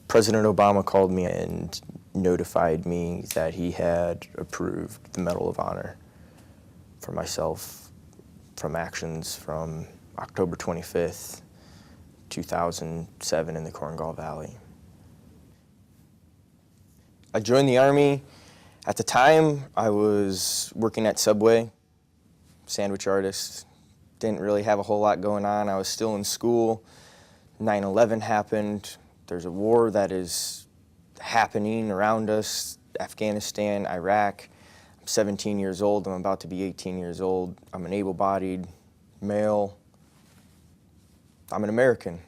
President Obama called me and notified me that he had approved the Medal of Honor for myself from actions from October 25th, 2007 in the Korengal Valley. I joined the Army. At the time, I was working at Subway, sandwich artist. Didn't really have a whole lot going on. I was still in school. 9/11 happened. There's a war that is happening around us, Afghanistan, Iraq. I'm 17 years old. I'm about to be 18 years old. I'm an able-bodied male. I'm an American.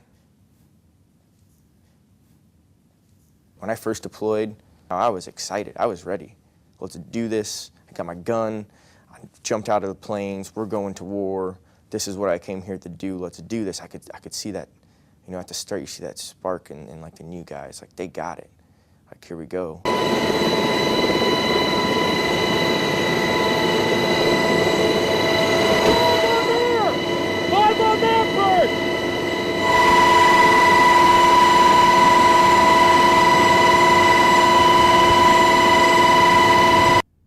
When I first deployed, I was excited. I was ready. Let's do this. I got my gun. I jumped out of the planes. We're going to war. This is what I came here to do. Let's do this. I could see that, you know, at the start you see that spark in like the new guys. Like, they got it. Like, here we go.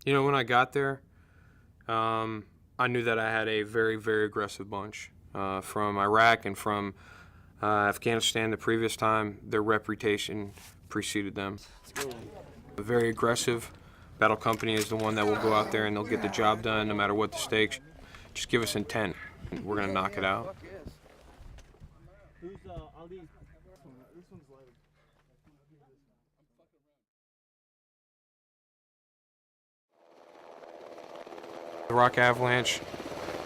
You know, when I got there, I knew that I had a very, very aggressive bunch. From Iraq and from Afghanistan the previous time, their reputation preceded them. A very aggressive battle company is the one that will go out there and they'll get the job done no matter what the stakes. Just give us intent, and we're going to knock it out. The Rock Avalanche,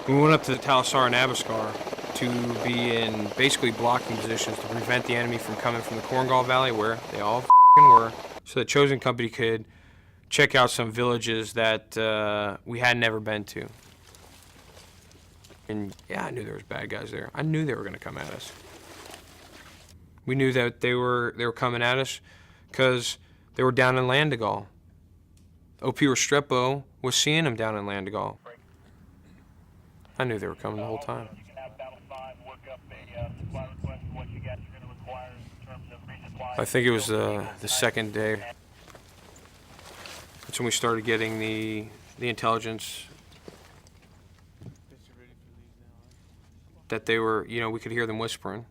we went up to the Talisar and Abascar to be in basically blocking positions to prevent the enemy from coming from the Korengal Valley, where they all were, so the Chosen Company could check out some villages that we had never been to. And yeah, I knew there was bad guys there. I knew they were going to come at us. We knew that they were coming at us because they were down in Landigal. OP Restrepo was seeing them down in Landigal. I knew they were coming the whole time. I think it was the second day. That's when we started getting the intelligence that they were, you know, we could hear them whispering.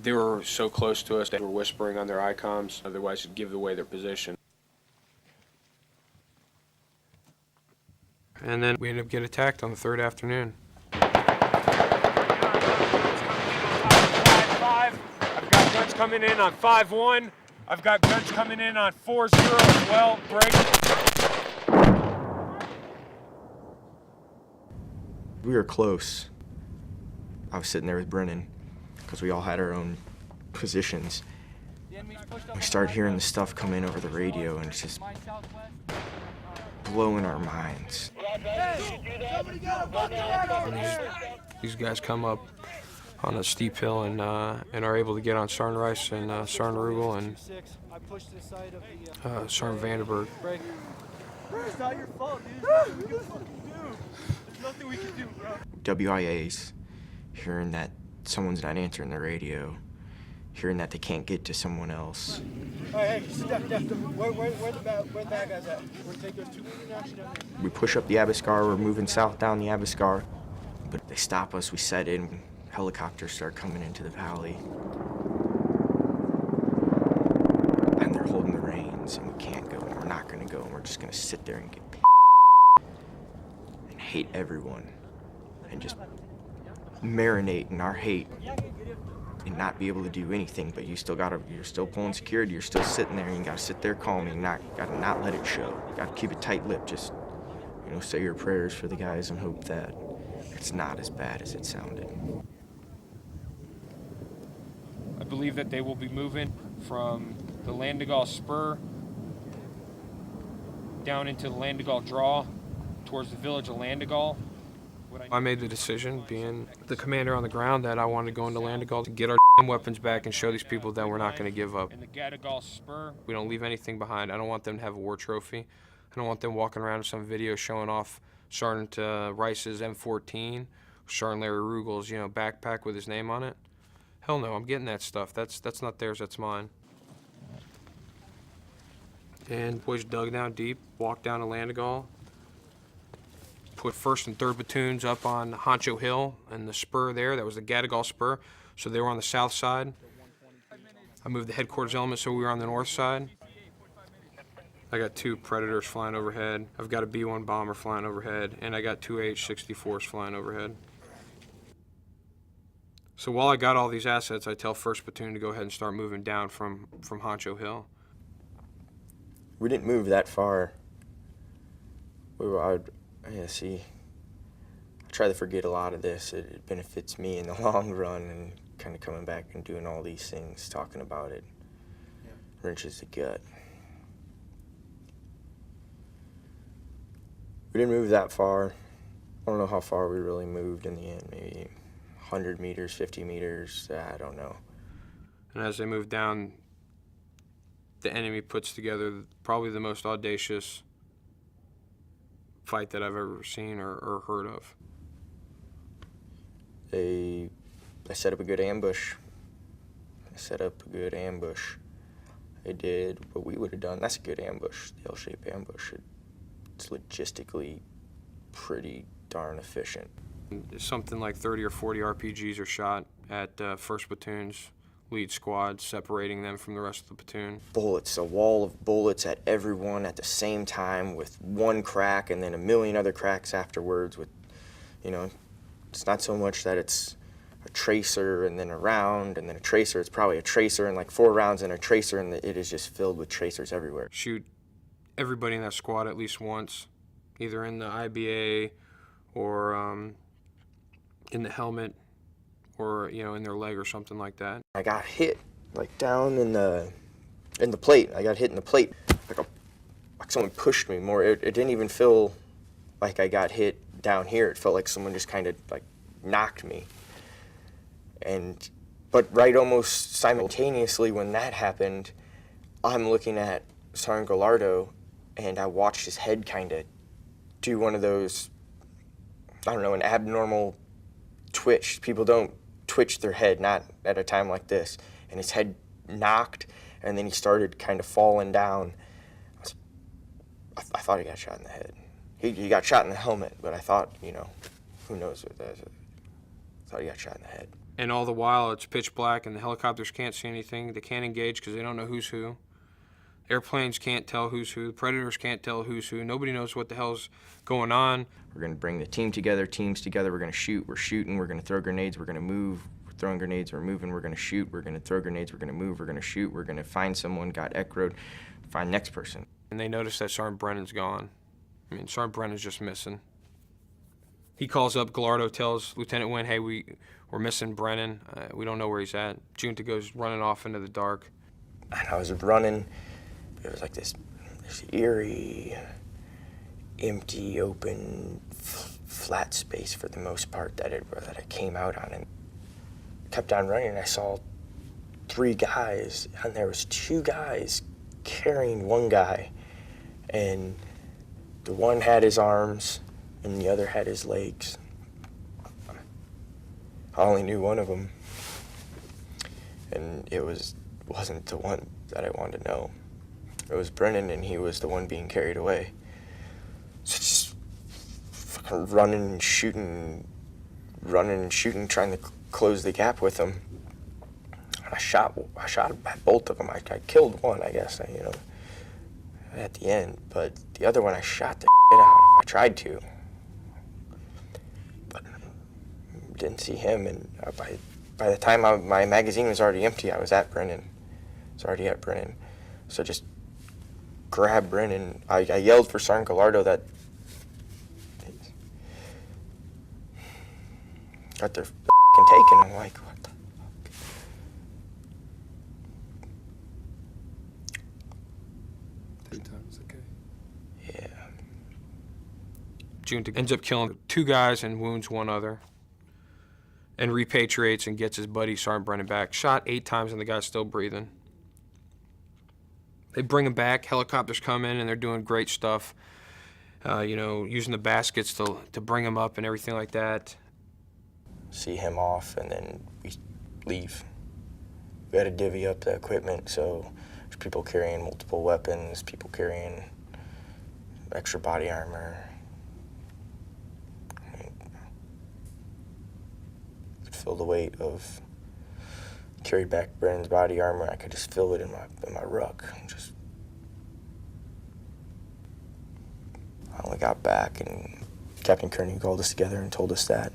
They were so close to us, they were whispering on their ICOMs, otherwise it'd give away their position. And then we ended up getting attacked on the third afternoon. 5-5. I've got guns coming in on 5-1. I've got guns coming in on 4-0 as well. Break. We were close. I was sitting there with Brennan because we all had our own positions. We started hearing the stuff come in over the radio, and it's just blowing our minds. These guys come up on a steep hill and are able to get on Sarnreis and Sarnrugel and Sarn Vandenberg. It's not your fault, dude. There's nothing we can fucking do. There's nothing we can do, bro. WIAs, hearing that someone's not answering the radio, hearing that they can't get to someone else. Hey, sit down. Where the bad guys at? We're gonna take those 2 moving action down there. We push up the Abascar, we're moving south down the Abascar, but they stop us, we set in, helicopters start coming into the valley. And they're holding the reins, and we can't go, and we're not gonna go, and we're just gonna sit there and get and hate everyone, and just marinate in our hate. And not be able to do anything, but you're still pulling security, you're still sitting there, and you gotta sit there calm, and gotta not let it show. You gotta keep it tight-lipped, just, you know, say your prayers for the guys and hope that it's not as bad as it sounded. I believe that they will be moving from the Landigal Spur down into the Landigal Draw towards the village of Landigal. I made the decision, being the commander on the ground, that I wanted to go into Landigal to get our weapons back and show these people that we're not going to give up. In the Gadigal Spur, we don't leave anything behind. I don't want them to have a war trophy. I don't want them walking around with some video showing off Sergeant Rice's M14, Sergeant Larry Rugel's, you know, backpack with his name on it. Hell no, I'm getting that stuff. That's not theirs, that's mine. And boys dug down deep, walked down to Landigal, put 1st and 3rd platoons up on Honcho Hill and the spur there. That was the Gadigal spur. So they were on the south side. I moved the headquarters element so we were on the north side. I got 2 Predators flying overhead. I've got a B-1 bomber flying overhead, and I got 2 H-64s flying overhead. So while I got all these assets, I tell 1st platoon to go ahead and start moving down from Honcho Hill. We didn't move that far. I try to forget a lot of this. It benefits me in the long run, and kind of coming back and doing all these things, talking about it, wrenches the gut. We didn't move that far. I don't know how far we really moved in the end, maybe 100 meters, 50 meters, I don't know. And as they move down, the enemy puts together probably the most audacious fight that I've ever seen or heard of. They set up a good ambush. They did what we would have done. That's a good ambush, the L-shaped ambush. It's logistically pretty darn efficient. Something like 30 or 40 RPGs are shot at 1st platoon's lead squad, separating them from the rest of the platoon. Bullets, a wall of bullets at everyone at the same time with one crack and then a million other cracks afterwards with, it's not so much that it's a tracer and then a round and then a tracer. It's probably a tracer and like 4 rounds and a tracer, and it is just filled with tracers everywhere. Shoot everybody in that squad at least once, either in the IBA or in the helmet or in their leg or something like that. I got hit like down in the plate. I got hit in the plate like someone pushed me more. It didn't even feel like I got hit down here. It felt like someone just kind of like knocked me. But right almost simultaneously when that happened, I'm looking at Sergeant Gallardo, and I watched his head kind of do one of those, I don't know, an abnormal twitch. People don't twitch their head, not at a time like this. And his head knocked, and then he started kind of falling down. I thought he got shot in the head. He got shot in the helmet, but I thought, who knows what that is. I thought he got shot in the head. And all the while, it's pitch black, and the helicopters can't see anything. They can't engage because they don't know who's who. Airplanes can't tell who's who. Predators can't tell who's who. Nobody knows what the hell's going on. We're going to bring the teams together. We're going to shoot. We're shooting. We're going to throw grenades. We're going to move. We're throwing grenades. We're moving. We're going to shoot. We're going to throw grenades. We're going to move. We're going to shoot. We're going to find someone, got ECRO'd, find next person. And they notice that Sergeant Brennan's gone. Sergeant Brennan's just missing. He calls up Gallardo, tells Lieutenant Wynn, hey, we're missing Brennan. We don't know where he's at. Junta goes running off into the dark. And I was running. It was like this eerie, empty, open, flat space for the most part that I came out on, and kept on running. And I saw 3 guys, and there was 2 guys carrying one guy, and the one had his arms, and the other had his legs. I only knew one of them, and it wasn't the one that I wanted to know. It was Brennan, and he was the one being carried away. So just fucking running and shooting, trying to close the gap with him. And I shot at both of them. I killed one, I guess, at the end, but the other one I shot the shit out if I tried to. But didn't see him, and by the time my magazine was already empty, I was at Brennan. Already at Brennan. So just grabbed Brennan. I yelled for Sergeant Gallardo that got their f***ing taken. I'm like, what the fuck? Third time was okay. Yeah. Junta ends up killing 2 guys and wounds 1 other. And repatriates and gets his buddy Sergeant Brennan back. Shot 8 times and the guy's still breathing. They bring him back, helicopters come in, and they're doing great stuff, using the baskets to bring him up and everything like that. See him off, and then leave. We had to divvy up the equipment, so there's people carrying multiple weapons, people carrying extra body armor. I mean, I could feel the weight of carried back Brennan's body armor. I could just feel it in my ruck. I only got back, and Captain Kearney called us together and told us that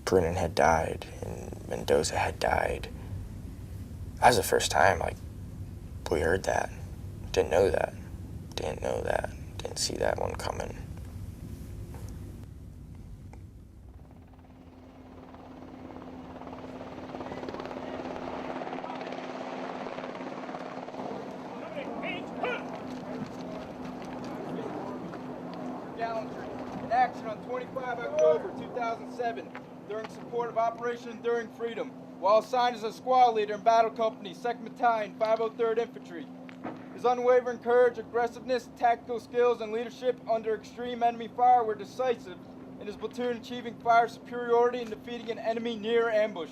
Brennan had died and Mendoza had died. That was the first time, we heard that. Didn't know that. Didn't see that one coming. Gallantry in action on 25 October 2007 during support of Operation Enduring Freedom, while assigned as a squad leader in Battle Company, 2nd Battalion, 503rd Infantry. His unwavering courage, aggressiveness, tactical skills, and leadership under extreme enemy fire were decisive in his platoon achieving fire superiority and defeating an enemy near ambush.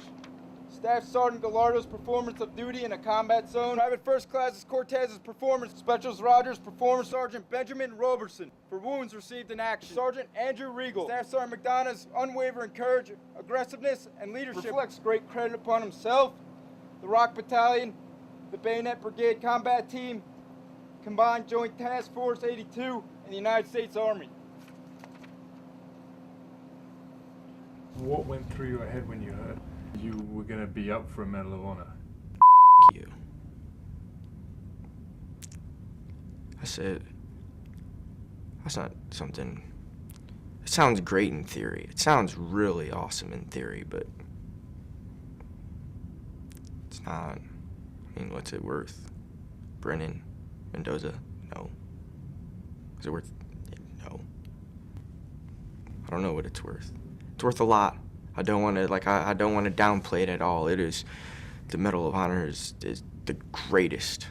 Staff Sergeant Gallardo's performance of duty in a combat zone. Private First Class Cortez's performance. Specialist Rogers' performance. Sergeant Benjamin Robertson for wounds received in action. Sergeant Andrew Regal. Staff Sergeant McDonough's unwavering courage, aggressiveness, and leadership reflects great credit upon himself, the Rock Battalion, the Bayonet Brigade Combat Team, Combined Joint Task Force 82, and the United States Army. What went through your head when you heard you were going to be up for a Medal of Honor? You. I said, that's not something. It sounds great in theory. It sounds really awesome in theory, but it's not. I mean, what's it worth? Brennan, Mendoza, no. Is it worth? No. I don't know what it's worth. It's worth a lot. I don't want to I don't want to downplay it at all. It is, the Medal of Honor is the greatest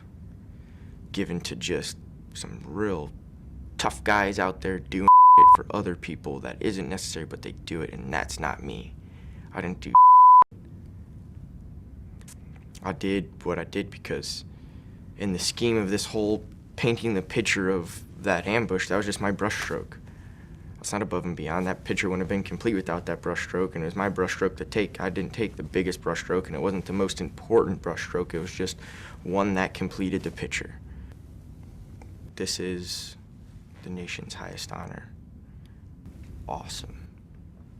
given to just some real tough guys out there doing it for other people that isn't necessary, but they do it, and that's not me. I didn't do I did what I did because in the scheme of this whole painting the picture of that ambush, that was just my brushstroke. It's not above and beyond. That picture wouldn't have been complete without that brushstroke, and it was my brushstroke to take. I didn't take the biggest brushstroke, and it wasn't the most important brushstroke. It was just one that completed the picture. This is the nation's highest honor. Awesome.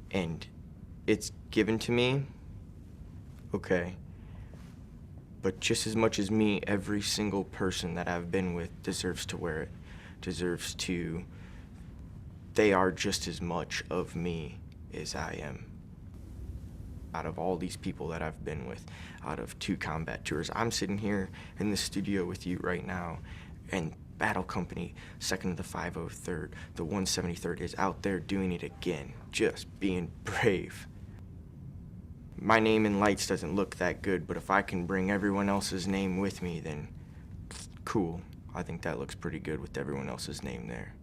And it's given to me, okay. But just as much as me, every single person that I've been with deserves to wear it, deserves to. They are just as much of me as I am. Out of all these people that I've been with, out of 2 combat tours, I'm sitting here in the studio with you right now, and Battle Company, 2nd of the 503rd, the 173rd is out there doing it again, just being brave. My name in lights doesn't look that good, but if I can bring everyone else's name with me, then cool. I think that looks pretty good with everyone else's name there.